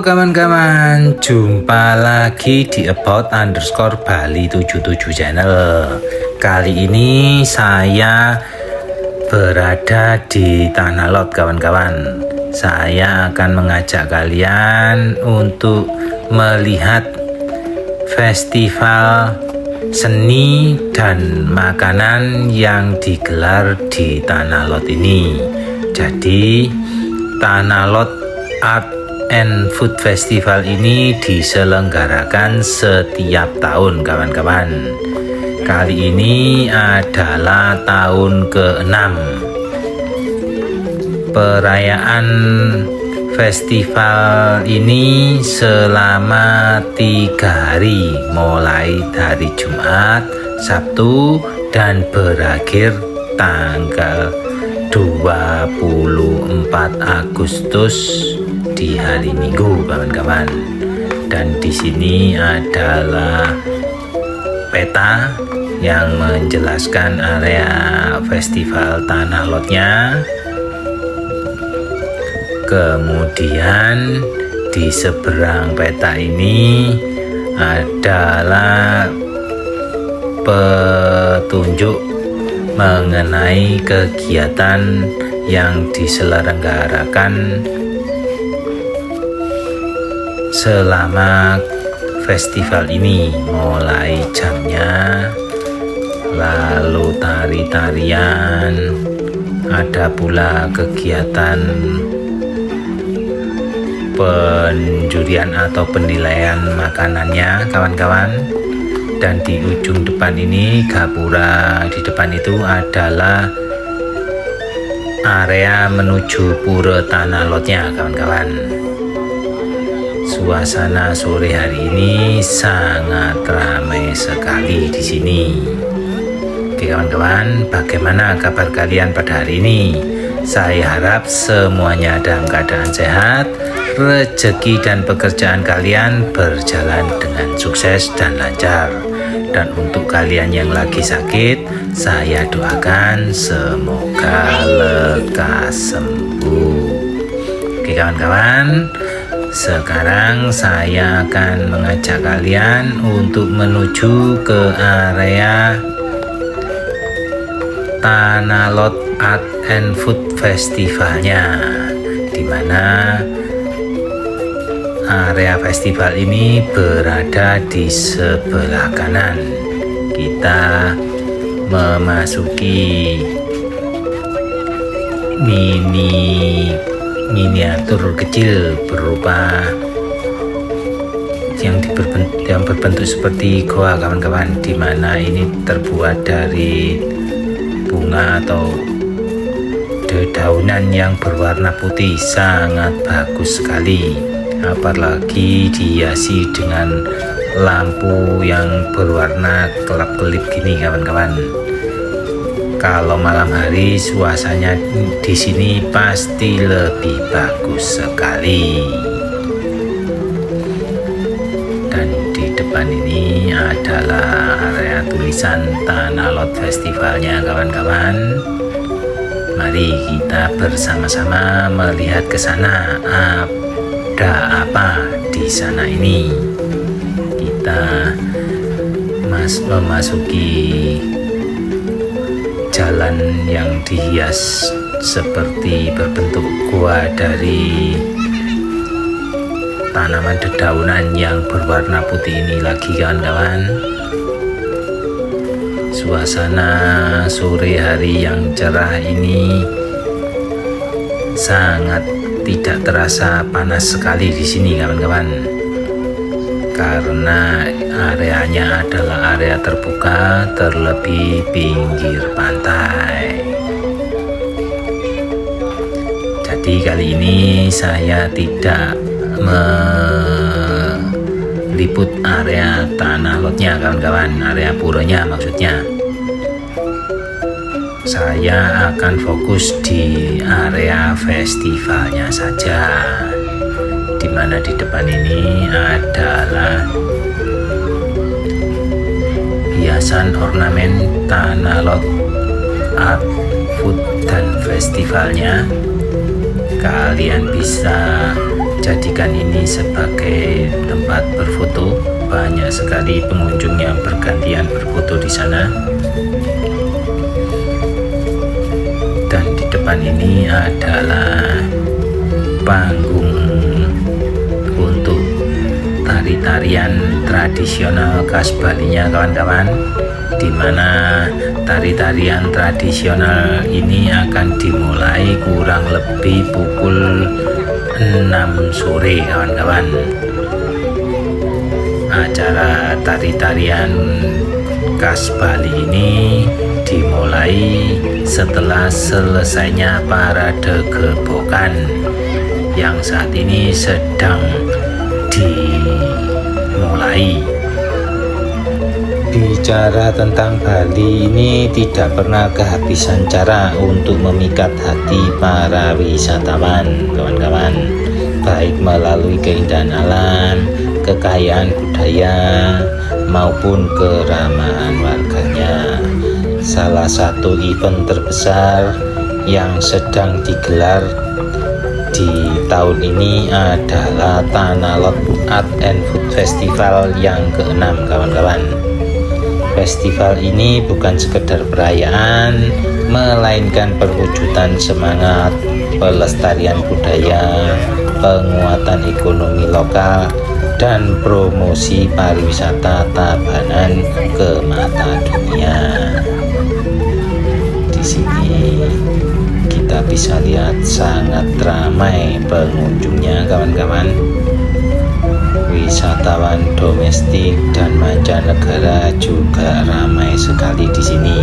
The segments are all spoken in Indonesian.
kawan-kawan, jumpa lagi di about_Bali77 channel. Kali ini saya berada di Tanah Lot kawan-kawan. Saya akan mengajak kalian untuk melihat festival seni dan makanan yang digelar di Tanah Lot ini. Jadi Tanah Lot Art and Food Festival ini diselenggarakan setiap tahun kawan-kawan. Kali ini adalah tahun ke-6. Perayaan festival ini selama 3 hari, mulai dari Jumat, Sabtu, dan berakhir tanggal 24 Agustus di hari Minggu kawan-kawan. Dan di sini adalah peta yang menjelaskan area festival Tanah Lotnya. Kemudian di seberang peta ini adalah petunjuk mengenai kegiatan yang diselenggarakan selama festival ini, mulai jamnya, lalu tari-tarian, ada pula kegiatan penjurian atau penilaian makanannya kawan-kawan. Dan di ujung depan ini, gapura di depan itu adalah area menuju pura Tanah Lotnya kawan-kawan. Suasana sore hari ini sangat ramai sekali di sini. Oke kawan-kawan, bagaimana kabar kalian pada hari ini? Saya harap semuanya dalam keadaan sehat, rezeki dan pekerjaan kalian berjalan dengan sukses dan lancar. Dan untuk kalian yang lagi sakit, saya doakan semoga lekas sembuh. Oke kawan-kawan, sekarang saya akan mengajak kalian untuk menuju ke area Tanah Lot Art and Food Festivalnya, di mana area festival ini berada di sebelah kanan. Kita memasuki miniatur kecil berupa yang berbentuk seperti goa kawan-kawan, di mana ini terbuat dari bunga atau dedaunan yang berwarna putih, sangat bagus sekali. Apalagi dihiasi dengan lampu yang berwarna kelap-kelip gini kawan-kawan. Kalau malam hari suasananya di sini pasti lebih bagus sekali. Dan di depan ini adalah area tulisan Tanah Lot Festivalnya kawan-kawan. Mari kita bersama-sama melihat ke sana. Ada apa di sana ini? Kita memasuki jalan yang dihias seperti berbentuk gua dari tanaman dedaunan yang berwarna putih ini lagi kawan-kawan. Suasana sore hari yang cerah ini sangat tidak terasa panas sekali di sini kawan-kawan, karena areanya adalah area terbuka, terlebih pinggir pantai. Jadi kali ini saya tidak meliput area Tanah Lotnya kawan-kawan, area puranya maksudnya. Saya akan fokus di area festivalnya saja, di mana di depan ini adalah hiasan ornamen Tanah Lot Art Food dan Festivalnya. Kalian bisa jadikan ini sebagai tempat berfoto. Banyak sekali pengunjung yang bergantian berfoto di sana. Dan di depan ini adalah panggung untuk tari-tarian tradisional khas Bali-nya kawan-kawan, di mana tari-tarian tradisional ini akan dimulai kurang lebih pukul 6 sore kawan-kawan. Acara tari-tarian khas Bali ini dimulai setelah selesainya parade gebokan yang saat ini sedang dimulai. Bicara tentang Bali ini tidak pernah kehabisan cara untuk memikat hati para wisatawan kawan-kawan, baik melalui keindahan alam, kekayaan budaya, maupun keramahan warganya. Salah satu event terbesar yang sedang digelar di tahun ini adalah Tanah Lot Art and Food Festival yang ke-6 kawan-kawan. Festival ini bukan sekedar perayaan, melainkan perwujudan semangat pelestarian budaya, penguatan ekonomi lokal, dan promosi pariwisata Tabanan ke mata dunia. Di sini kita bisa lihat sangat ramai pengunjungnya kawan-kawan. Wisatawan domestik dan mancanegara juga ramai sekali di sini.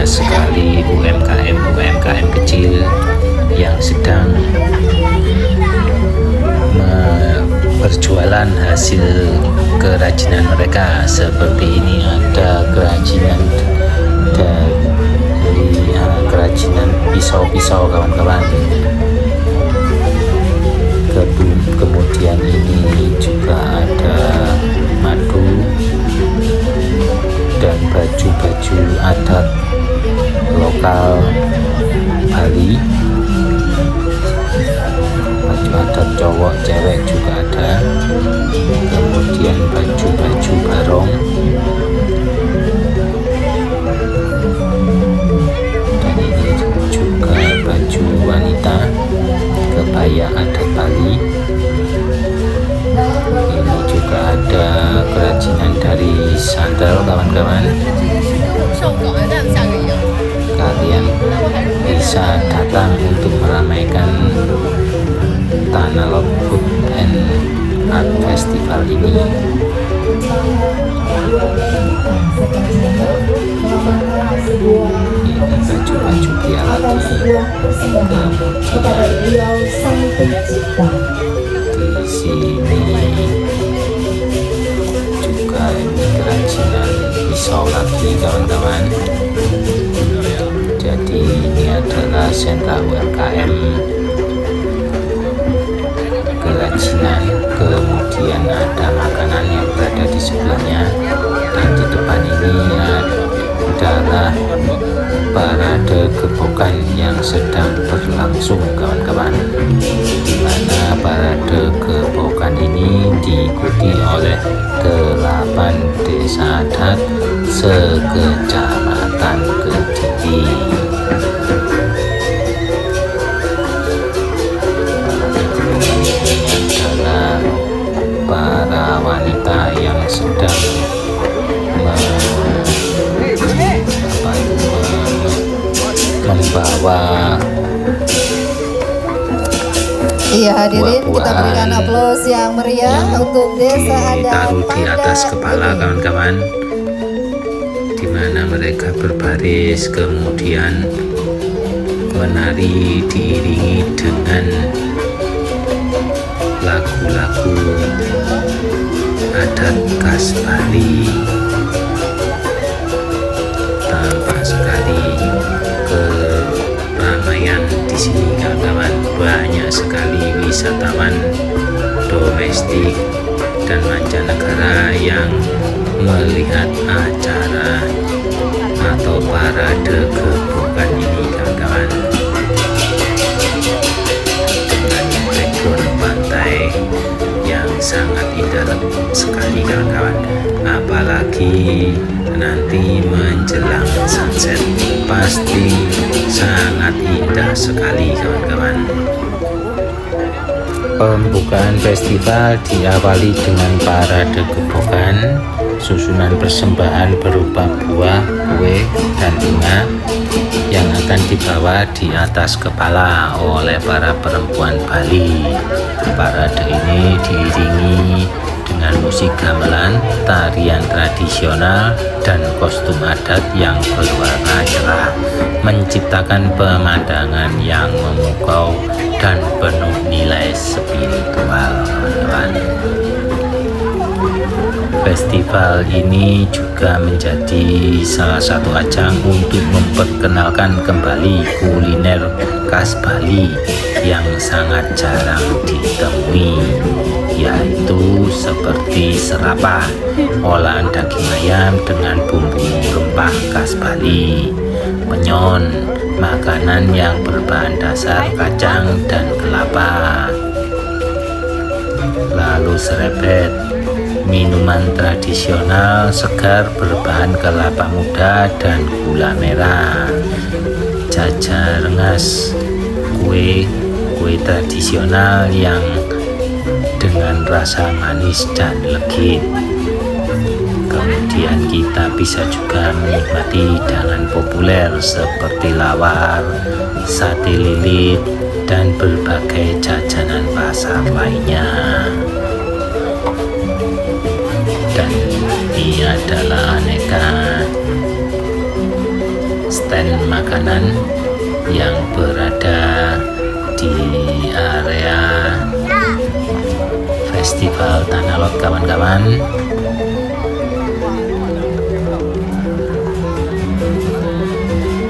sekali UMKM kecil yang sedang berjualan hasil kerajinan mereka. Seperti ini ada kerajinan dari kerajinan pisau-pisau kawan-kawan. Kemudian ini juga ada madu dan baju-baju adat lokal Bali, baju adat cowok cewek juga ada, kemudian baju-baju barong, dan ini juga baju wanita. bisa datang untuk meramaikan Tanah Lot Food and Art Festival ini. Ini baju-baju dia lagi, kemudian di sini juga ini kerajinan pisau lagi kawan-kawan. Jadi ini adalah sentra UMKM kerajinan, kemudian ada makanan yang berada di sebelahnya, dan di depan ini adalah parade gebokan yang sedang berlangsung kawan-kawan, di mana parade gebokan ini diikuti oleh 8 desa adat sekecamatan Kediri. Adalah para wanita yang sedang membawa hadirin, kita berikan aplaus yang meriah untuk desa adat ditaruh di atas kepala kawan-kawan, di mana mereka berbaris kemudian menari diiringi dengan lagu-lagu adat khas Bali. Tampak sekali keramaian di sini kawan-kawan, banyak sekali wisatawan domestik dan mancanegara yang melihat acara atau parade gebokan ini kawan-kawan, dengan background pantai yang sangat indah sekali kawan-kawan, apalagi nanti menjelang sunset pasti sangat indah sekali kawan-kawan. Pembukaan festival diawali dengan parade gebokan, susunan persembahan berupa buah, kue, dan bunga yang akan dibawa di atas kepala oleh para perempuan Bali. Parade ini diiringi dengan musik gamelan, tarian tradisional, dan kostum adat yang berwarna cerah, menciptakan pemandangan yang memukau dan penuh nilai spiritual kawan-kawan. Festival ini juga menjadi salah satu ajang untuk memperkenalkan kembali kuliner khas Bali yang sangat jarang ditemui, yaitu seperti serapah, olahan daging ayam dengan bumbu rempah khas Bali, menyon, makanan yang berbahan dasar kacang dan kelapa, lalu serebet, minuman tradisional segar berbahan kelapa muda dan gula merah, jajar rengas, kue tradisional yang dengan rasa manis dan legit. Kemudian kita bisa juga menikmati hidangan populer seperti lawar, sate lilit, dan berbagai jajanan pasar lainnya. Dan ini adalah aneka stand makanan yang berada di area Festival Tanah Lot kawan-kawan.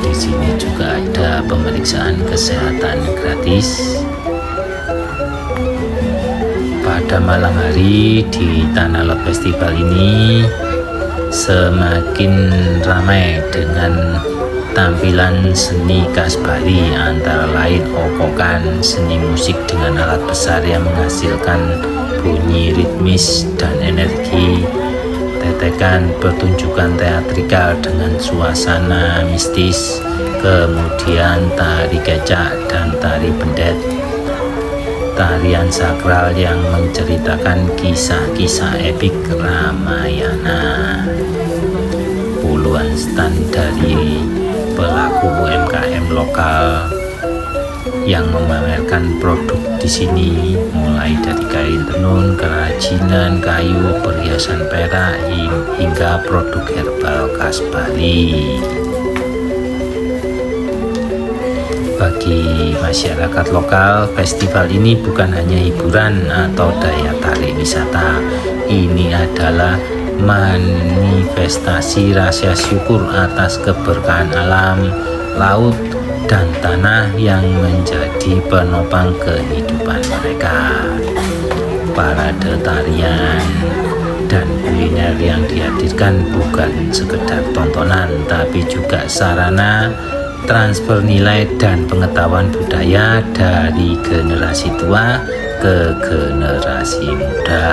Di sini juga ada pemeriksaan kesehatan gratis. Pada malam hari di Tanah Lot Festival ini semakin ramai dengan tampilan seni khas Bali, antara lain okokan, seni musik dengan alat besar yang menghasilkan bunyi ritmis dan energi, tetekan pertunjukan teatrikal dengan suasana mistis, kemudian tari kecak dan tari pendet, tarian sakral yang menceritakan kisah-kisah epik Ramayana, puluhan stand dari pelaku UMKM lokal yang memamerkan produk di sini, mulai dari kain tenun, kerajinan kayu, perhiasan perak, hingga produk herbal khas Bali. Bagi masyarakat lokal, festival ini bukan hanya hiburan atau daya tarik wisata. Ini adalah manifestasi rasa syukur atas keberkahan alam, laut, dan tanah yang menjadi penopang kehidupan mereka. Parade tarian dan kuliner yang dihadirkan bukan sekedar tontonan, tapi juga sarana transfer nilai dan pengetahuan budaya dari generasi tua ke generasi muda.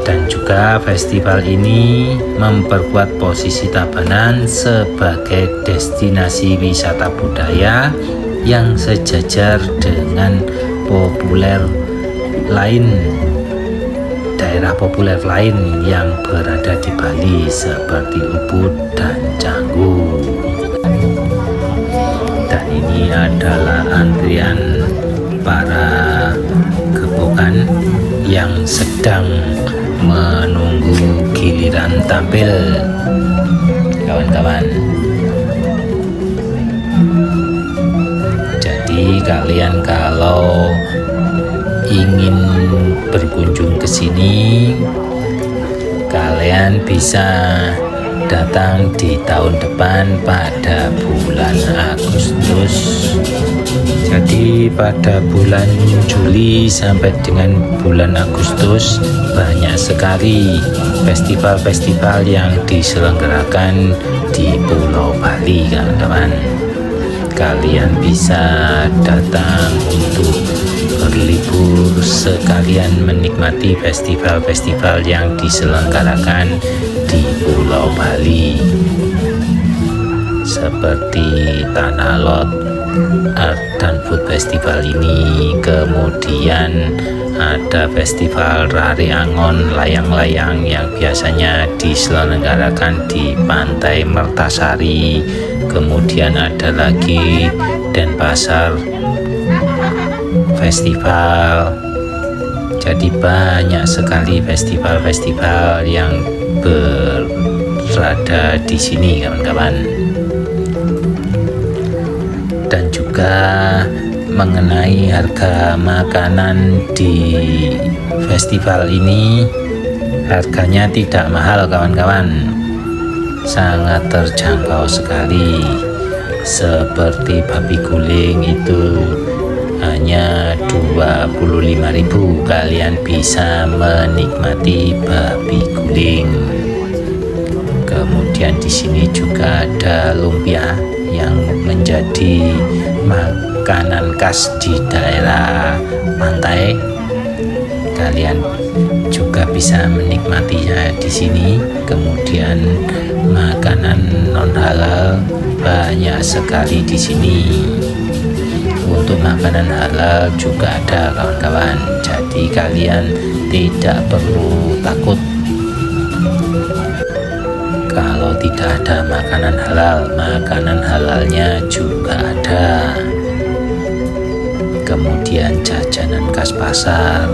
Dan juga festival ini memperkuat posisi Tabanan sebagai destinasi wisata budaya yang sejajar dengan daerah populer lain yang berada di Bali seperti Ubud dan Canggu. Dan ini adalah antrian para gepokan yang sedang menunggu giliran tampil, kawan-kawan. Jadi kalian kalau ingin berkunjung ke sini, kalian bisa datang di tahun depan pada bulan Agustus. Jadi pada bulan Juli sampai dengan bulan Agustus banyak sekali festival-festival yang diselenggarakan di Pulau Bali, kawan-kawan. Kalian bisa datang untuk berlibur sekalian menikmati festival-festival yang diselenggarakan di Pulau Bali, seperti Tanah Lot Art dan Food Festival ini. Kemudian ada festival Rari Angon, layang-layang yang biasanya diselenggarakan di Pantai Mertasari. Kemudian ada lagi Denpasar Festival. Jadi banyak sekali festival-festival yang berada di sini, kawan-kawan. Dan juga mengenai harga makanan di festival ini, harganya tidak mahal, kawan-kawan, sangat terjangkau sekali. Seperti babi guling itu hanya 25.000, kalian bisa menikmati babi guling. Kemudian di sini juga ada lumpia yang menjadi makanan khas di daerah pantai. Kalian juga bisa menikmatinya di sini. Kemudian makanan non halal banyak sekali di sini. Untuk makanan halal juga ada, kawan-kawan. Jadi kalian tidak perlu takut kalau tidak ada makanan halal. Makanan halalnya juga ada. Kemudian jajanan khas pasar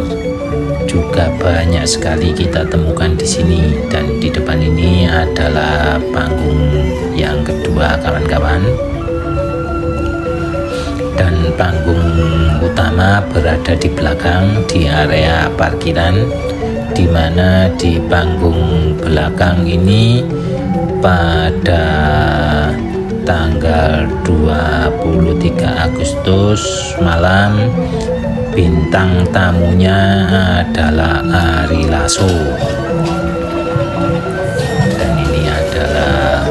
juga banyak sekali kita temukan di sini. Dan di depan ini adalah panggung yang kedua, kawan-kawan. Dan panggung utama berada di belakang di area parkiran, di mana di panggung belakang ini pada tanggal 23 Agustus malam bintang tamunya adalah Ari Lasso. Dan ini adalah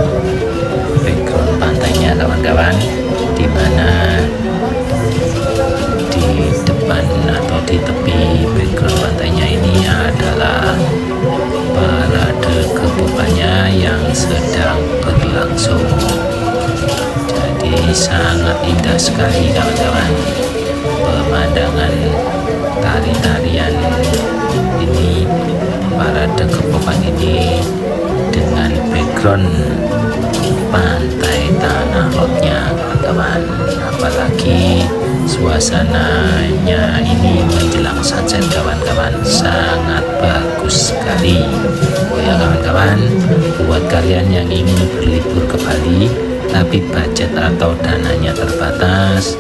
background pantainya, kawan-kawan, di mana di depan atau di tepi background pantainya ini adalah parade gepokannya yang sedang berlangsung. Jadi sangat indah sekali, kawan-kawan, pemandangan tari-tarian ini, parade gepokan ini dengan background pantai Tanah Lotnya kawan-kawan. Apalagi suasananya ini menjelang sunset kawan-kawan, sangat bagus sekali. Oh ya kawan-kawan, buat kalian yang ingin berlibur ke Bali tapi budget atau dananya terbatas,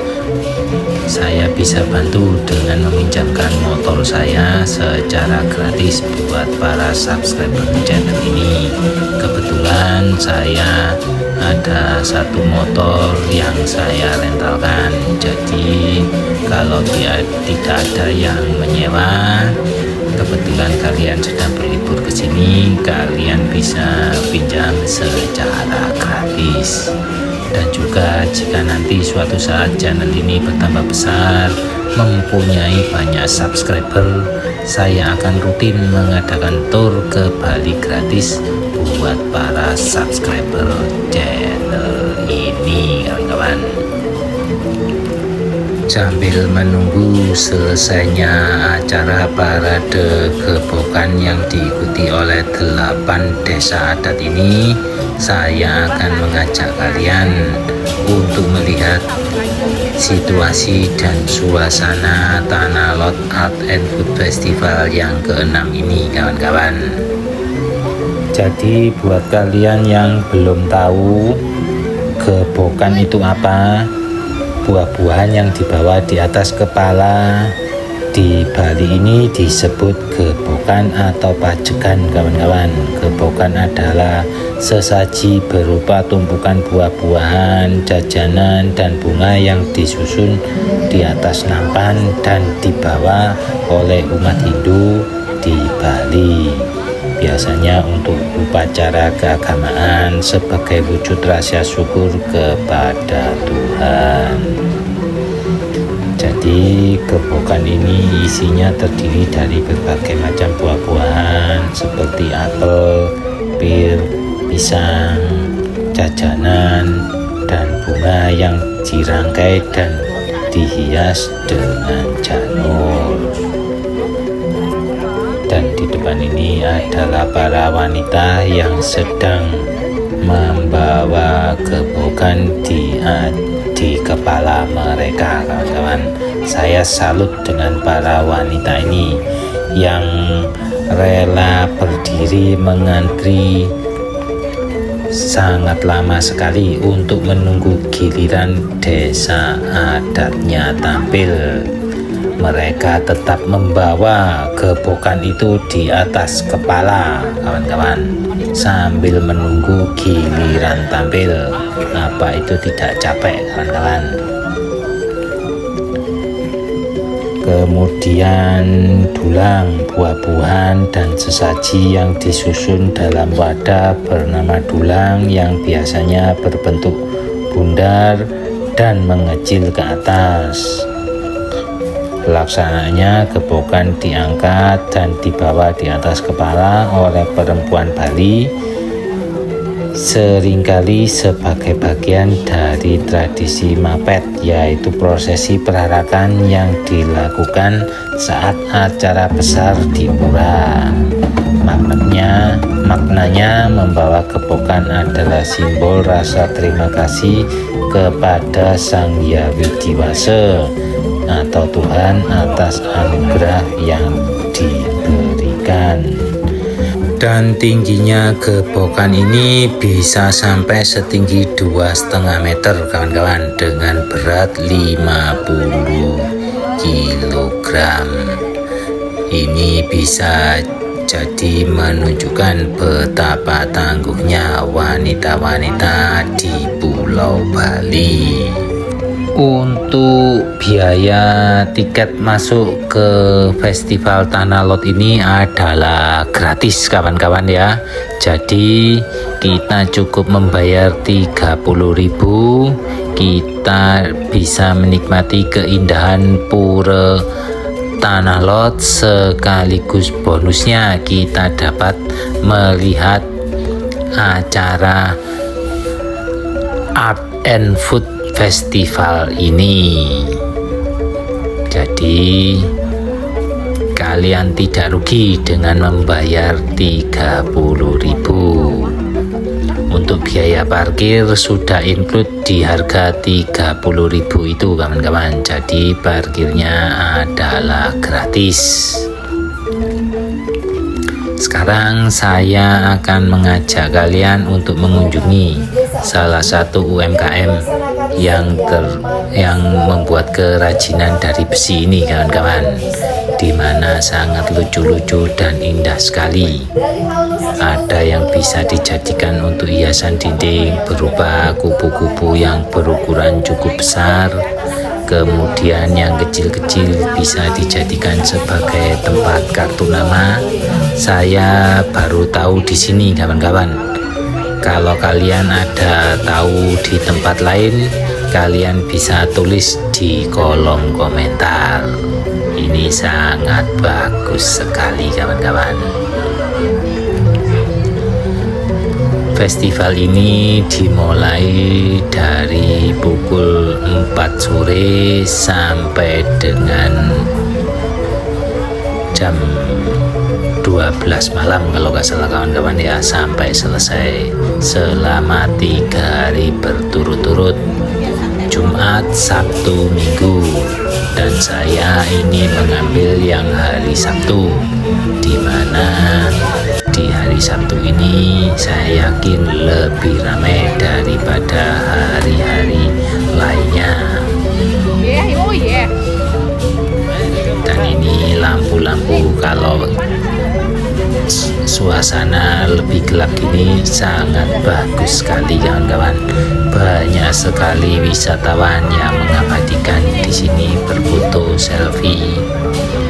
saya bisa bantu dengan meminjamkan motor saya secara gratis buat para subscriber channel ini. Kebetulan saya ada satu motor yang saya rentalkan, jadi kalau tidak ada yang menyewa, kebetulan kalian sedang berlibur ke sini, kalian bisa pinjam secara gratis. Dan juga jika nanti suatu saat channel ini bertambah besar, mempunyai banyak subscriber, saya akan rutin mengadakan tour ke Bali gratis buat para subscriber channel ini kawan-kawan. Sambil menunggu selesainya acara parade gebokan yang diikuti oleh 8 desa adat ini, saya akan mengajak kalian untuk melihat situasi dan suasana Tanah Lot Art and Food Festival yang ke-6 ini kawan-kawan. Jadi buat kalian yang belum tahu gebokan itu apa, buah-buahan yang dibawa di atas kepala di Bali ini disebut gebokan atau pajegan kawan-kawan. Gebokan adalah sesaji berupa tumpukan buah-buahan, jajanan, dan bunga yang disusun di atas nampan dan dibawa oleh umat Hindu di Bali. Biasanya untuk upacara keagamaan sebagai wujud rasa syukur kepada Tuhan. Jadi gebokan ini isinya terdiri dari berbagai macam buah-buahan seperti apel, pir, pisang, jajanan, dan bunga yang dirangkai dan dihias dengan janur. Dan di depan ini adalah para wanita yang sedang membawa gebokan di kepala mereka kawan-kawan. Saya salut dengan para wanita ini yang rela berdiri mengantri sangat lama sekali untuk menunggu giliran desa adatnya tampil. Mereka tetap membawa gebokan itu di atas kepala kawan-kawan sambil menunggu giliran tampil. Apa itu tidak capek kawan-kawan? Kemudian dulang, buah-buahan, dan sesaji yang disusun dalam wadah bernama dulang yang biasanya berbentuk bundar dan mengecil ke atas. Pelaksanaannya gebokan diangkat dan dibawa di atas kepala oleh perempuan Bali, seringkali sebagai bagian dari tradisi mapet, yaitu prosesi perarakan yang dilakukan saat acara besar di pura. Maknanya membawa gebokan adalah simbol rasa terima kasih kepada Sang Hyang Widiwasa atau Tuhan atas anugerah yang diberikan. Dan tingginya gebokan ini bisa sampai setinggi 2,5 meter kawan-kawan, dengan berat 50 kg. Ini bisa jadi menunjukkan betapa tangguhnya wanita-wanita di Pulau Bali. Untuk biaya tiket masuk ke Festival Tanah Lot ini adalah gratis kawan-kawan ya. Jadi kita cukup membayar 30.000, kita bisa menikmati keindahan pura Tanah Lot, sekaligus bonusnya kita dapat melihat acara Art and Food Festival ini. Jadi kalian tidak rugi dengan membayar 30.000. Untuk biaya parkir sudah include di harga 30.000 itu kawan-kawan. Jadi parkirnya adalah gratis. Sekarang saya akan mengajak kalian untuk mengunjungi salah satu UMKM yang membuat kerajinan dari besi ini kawan-kawan, di mana sangat lucu-lucu dan indah sekali. Ada yang bisa dijadikan untuk hiasan dinding berupa kupu-kupu yang berukuran cukup besar. Kemudian yang kecil-kecil bisa dijadikan sebagai tempat kartu nama. Saya baru tahu di sini kawan-kawan. Kalau kalian ada tahu di tempat lain, kalian bisa tulis di kolom komentar. Ini sangat bagus sekali kawan-kawan. Festival ini dimulai dari pukul 4 sore sampai dengan jam 12 malam kalau nggak salah kawan-kawan ya, sampai selesai selama 3 hari berturut-turut, Jumat, Sabtu, Minggu. Dan saya ini mengambil yang hari Sabtu, di mana di hari Sabtu ini saya yakin lebih ramai daripada hari-hari lainnya. Dan ini lampu-lampu, kalau suasana lebih gelap gini sangat bagus sekali kawan-kawan. Banyak sekali wisatawan yang mengabadikan di sini berfoto selfie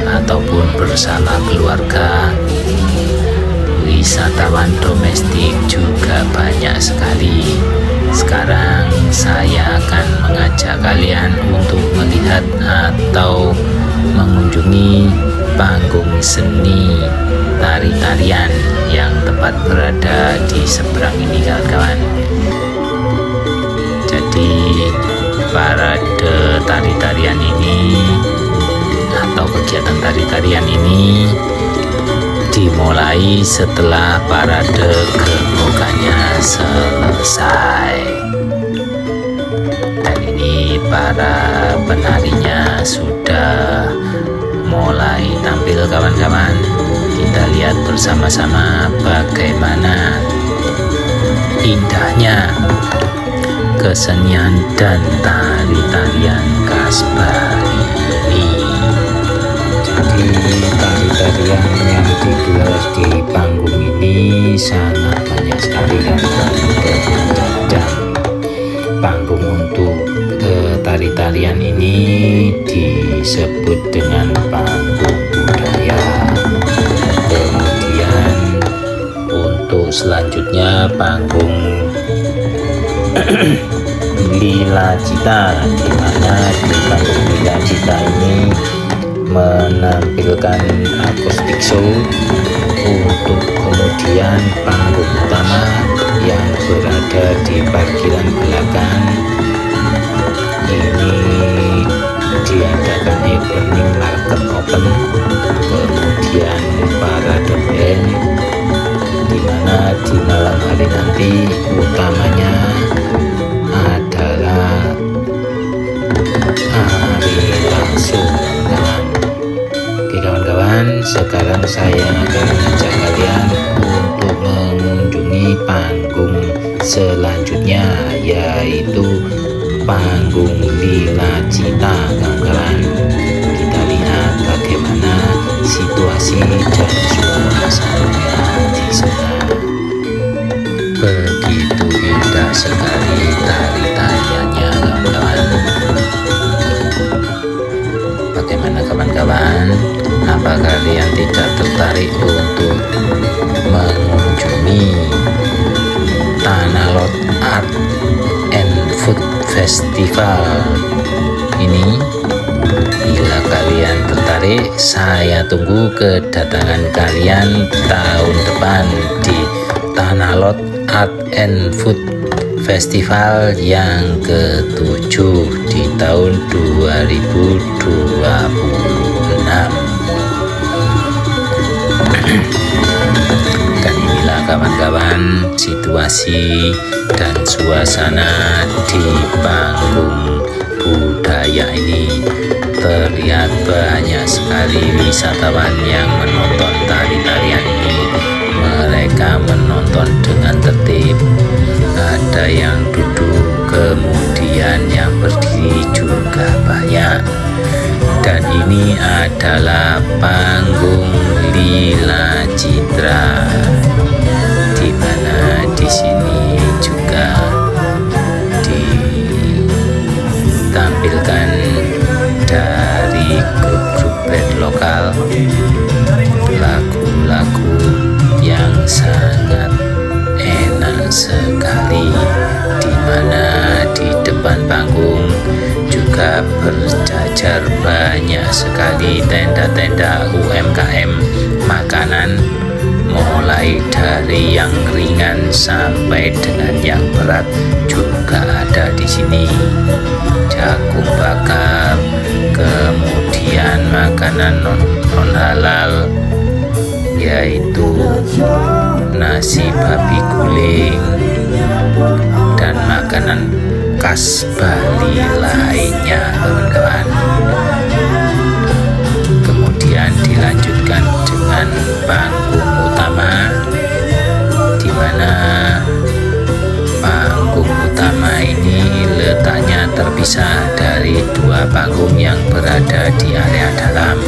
ataupun bersama keluarga. Wisatawan domestik juga banyak sekali. Sekarang saya akan mengajak kalian untuk melihat atau mengunjungi panggung seni tari-tarian yang tepat berada di seberang ini kawan-kawan. Jadi parade tari-tarian ini atau kegiatan tari-tarian ini dimulai setelah parade gerobaknya selesai. Dan ini para penarinya sudah mulai tampil kawan-kawan. Kita lihat bersama-sama bagaimana indahnya kesenian dan tari-tarian khas Bali ini. Jadi tari-tarian yang digelar di panggung ini sangat banyak sekali kawan-kawan. Dan panggung untuk tari-tarian ini disebut dengan panggung budaya. Kemudian untuk selanjutnya panggung Lila Cita, di mana di panggung Lila Cita ini menampilkan akustik show. Untuk kemudian panggung utama yang berada di parkiran belakang ini diadakan evening market open. Kemudian parade band, di mana di malam hari nanti utamanya adalah hari langsung. Oke kawan-kawan, sekarang saya akan mengajak kalian untuk mengunjungi panggung selanjutnya, yaitu panggung Lila Cita kawan-kawan. Kita lihat bagaimana situasi dan suasananya di sana. Begitu indah sekali tari-tariannya kawan-kawan. Bagaimana kawan-kawan? Apa kalian tidak tertarik untuk mengunjungi Tanah Lot Art and Food Festival ini? Bila kalian tertarik, saya tunggu kedatangan kalian tahun depan di Tanah Lot Art and Food Festival yang ke-7 di tahun 2026. Dan inilah kawan-kawan, situasi dan suasana di panggung budaya ini terlihat banyak sekali wisatawan yang menonton tari-tarian ini. Mereka menonton dengan tertib, ada yang duduk, kemudian yang berdiri juga banyak. Dan ini adalah panggung Lila Citra, di mana di sini juga ditampilkan dari grup-grup band lokal lagu-lagu yang sangat enak sekali, di mana di depan panggung juga berjajar banyak sekali tenda-tenda UMKM makanan, mulai dari yang ringan sampai dengan yang berat juga ada di sini. Jagung bakar, kemudian makanan non halal yaitu nasi babi guling dan makanan khas Bali lainnya, kawan-kawan. Kemudian dilanjutkan dengan panggung utama, di mana panggung utama ini letaknya terpisah dari dua panggung yang berada di area dalam.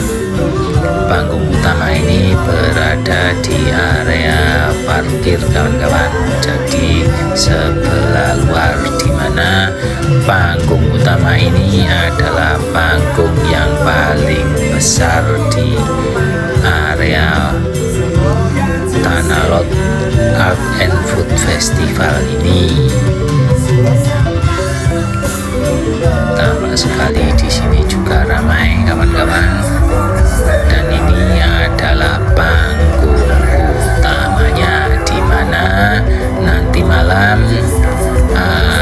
Panggung utama ini berada di area parkir, kawan-kawan, jadi sebelah luar, di mana panggung utama ini adalah panggung yang paling besar di area Tanah Lot Art and Food Festival ini. Tampak sekali di sini juga ramai, kawan-kawan. Dan ini adalah panggung utamanya, di mana nanti malam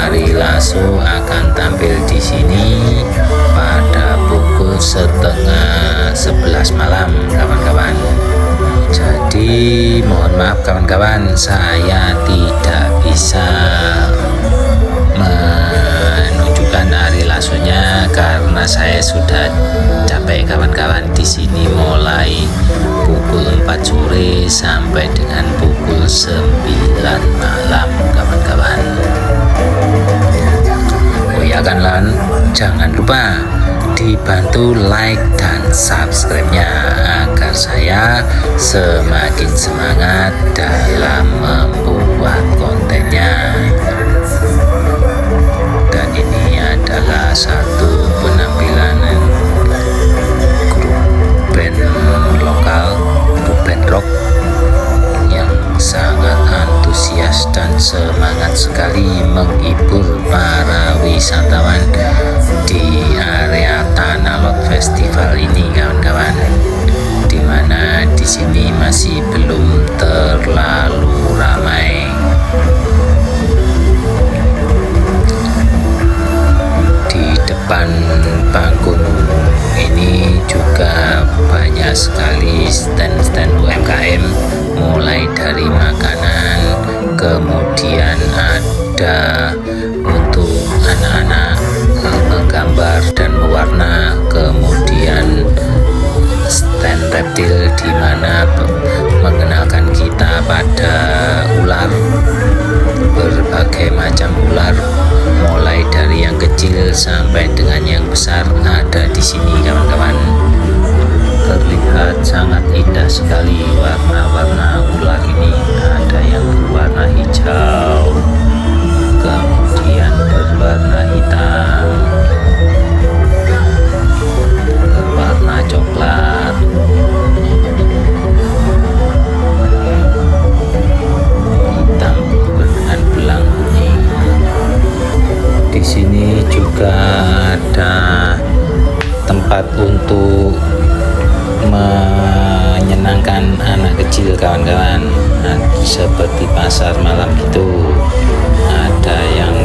Ari Lasso akan tampil di sini pada pukul 10:30 malam, kawan-kawan. Jadi mohon maaf kawan-kawan, saya tidak bisa menunjukkan Ari Lassonya karena saya sudah capek, kawan-kawan. Di sini mulai pukul 4 sore sampai dengan pukul 9 malam, kawan-kawan. Oh ya kan, jangan lupa dibantu like dan subscribe-nya agar saya semakin semangat dalam membuat kontennya. Dan ini adalah satu penampilan grup band lokal, grup band rock yang sangat antusias dan semangat sekali menghibur para wisatawan di area Tanah Lot Festival ini, kawan-kawan. Di mana di sini masih belum terlalu ramai. Di depan panggung ini juga banyak sekali stand-stand UMKM, mulai dari makanan, kemudian ada untuk anak-anak menggambar dan mewarna, kemudian stand reptil di mana mengenalkan kita pada ular, berbagai macam ular, mulai dari yang kecil sampai dengan yang besar ada di sini, kawan-kawan. Terlihat sangat indah sekali warna-warna ular ini. Ada yang berwarna hijau, kemudian berwarna hitam, berwarna coklat, hitam dengan belang kuning. Di sini juga ada tempat untuk menyenangkan anak kecil, kawan-kawan. Nah, seperti pasar malam gitu. Ada yang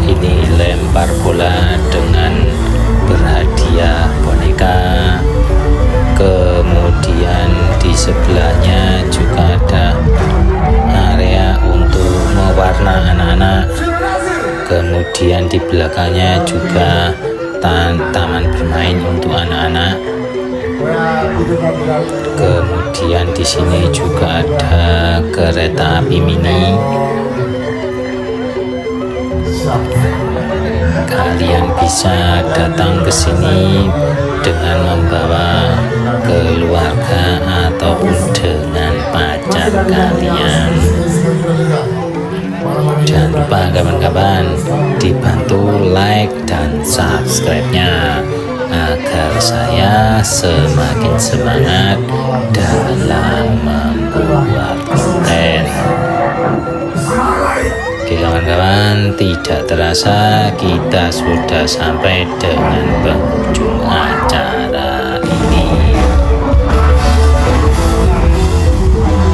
ini lempar bola dengan berhadiah boneka. Kemudian di sebelahnya juga ada area Kemudian di belakangnya juga taman bermain untuk anak-anak. Kemudian di sini juga ada kereta api mini. Kalian bisa datang ke sini dengan membawa keluarga ataupun dengan pacar kalian. Jangan lupa kawan-kawan dibantu like dan subscribe-nya agar saya semakin semangat dalam membuat konten. Oke kawan-kawan, tidak terasa kita sudah sampai dengan penghujung acara ini.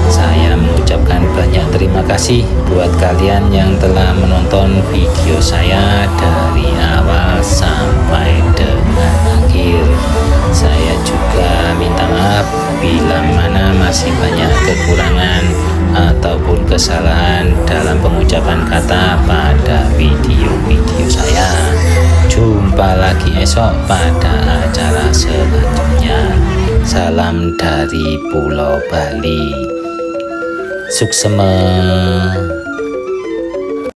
Saya mengucapkan banyak terima kasih buat kalian yang telah menonton video saya dari awal sampai dengan akhir. Saya juga minta maaf bila mana masih banyak kekurangan ataupun kesalahan dalam pengucapan kata pada video-video saya. Jumpa lagi esok pada acara selanjutnya. Salam dari Pulau Bali. Suksema.